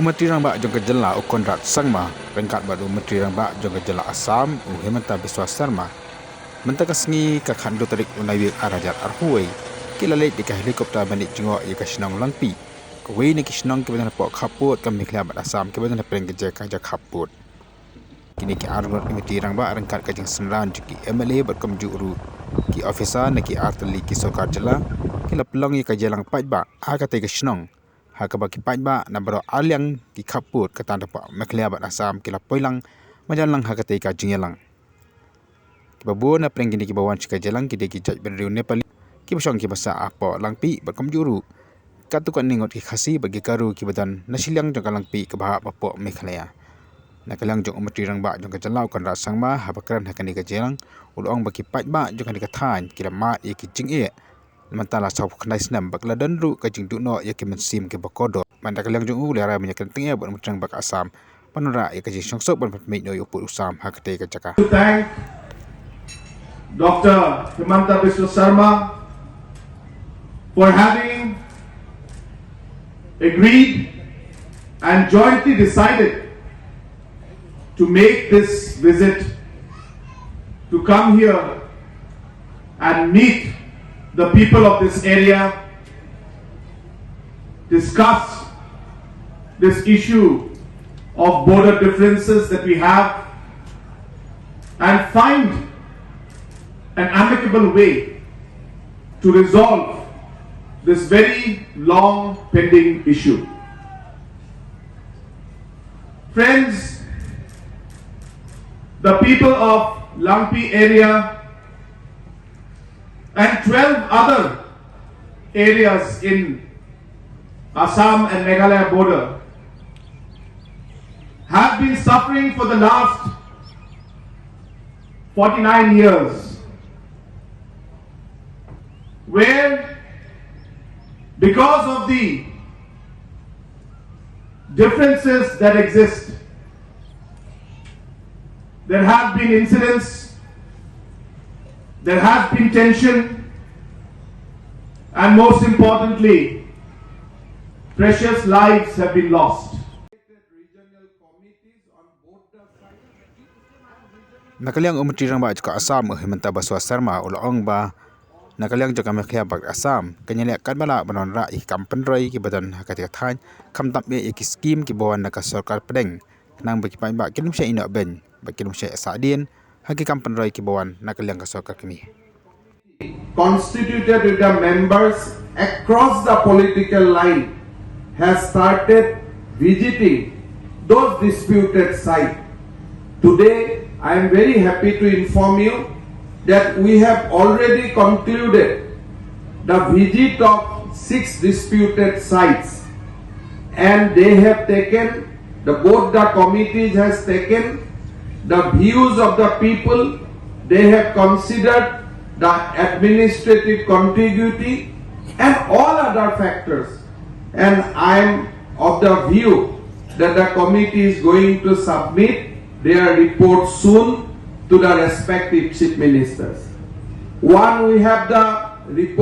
Menteri Rangba Jong Kejala Konrad Sangma pengkat badu Menteri Rangba Jong Kejala Assam Hemanta Biswa Sarma mentakasngi ka khandu tarik unai arajat arhuai kilale di helikopter banik jengok ia kasnong langpi kuwi ni kisnong ke badan pok khaput kam mikhla bat Assam ke badan preng ke ka jak khaput kini ki arnot Menteri Rangba rangkat ka jeng senran juki MLA bat kam juru ki officer neki artli ki sokar jela kila pelong ia ka jelang pajba akate kisnong hakabaki pajba na baro alyang ki khaput katan pa mekhlia bat Assam kila poilang majalang hakate ka jingelang kibabu na prengini ki bawan chika jelang ki deki jaj beriu Nepali ki basong ki basa apo langpi bat kamjuru katukan ningot ki khasi bagi karu ki badan nasilyang jong langpi ke bahak papo mekhlia nakalang jong Menteri Rangba jong kajalau kan rasangma habakran hakani ka jelang ulong baki pajba jong ka than kila ma ye ki jinge mantala sau khnai snam bakla danru ka jing duno ya ke mensim ke bakodo mandakalang jong ulara menyakan tengya buat mutrang bak Assam panura ya ke jing songsok ban pemik no upur usam hakte ka jaka to thank Dr. Hemanta Biswa Sarma for having agreed and jointly decided to make this visit to come here and meet the people of this area, discuss this issue of border differences that we have, and find an amicable way to resolve this very long pending issue. Friends, the people of Langpi area and 12 other areas in Assam and Meghalaya border have been suffering for the last 49 years, where because of the differences that exist, there have been incidents, there has been tension, and most importantly, precious lives have been lost. nakalang Menteri Rangba jong Assam Hemanta Biswa Sarma ulong ba nakalang jong mekhlia bak Assam kanyalek kan bala banon ra ik kampenroi ki badan hakati than kam tap ye ki skim ki bawan nak sarkar pedeng nang baki pa kinum sya ina ben bakinum sya sadien haki kampenroi ki bawan nakalang ka sarkar kami constituted with the members across the political line has started visiting those disputed sites. Today, I am very happy to inform you that we have already concluded the visit of 6 disputed sites, and they have taken, both the committees has taken the views of the people. They have considered the administrative contiguity and all other factors, and I am of the view that the committee is going to submit their report soon to the respective chief ministers. One, we have the report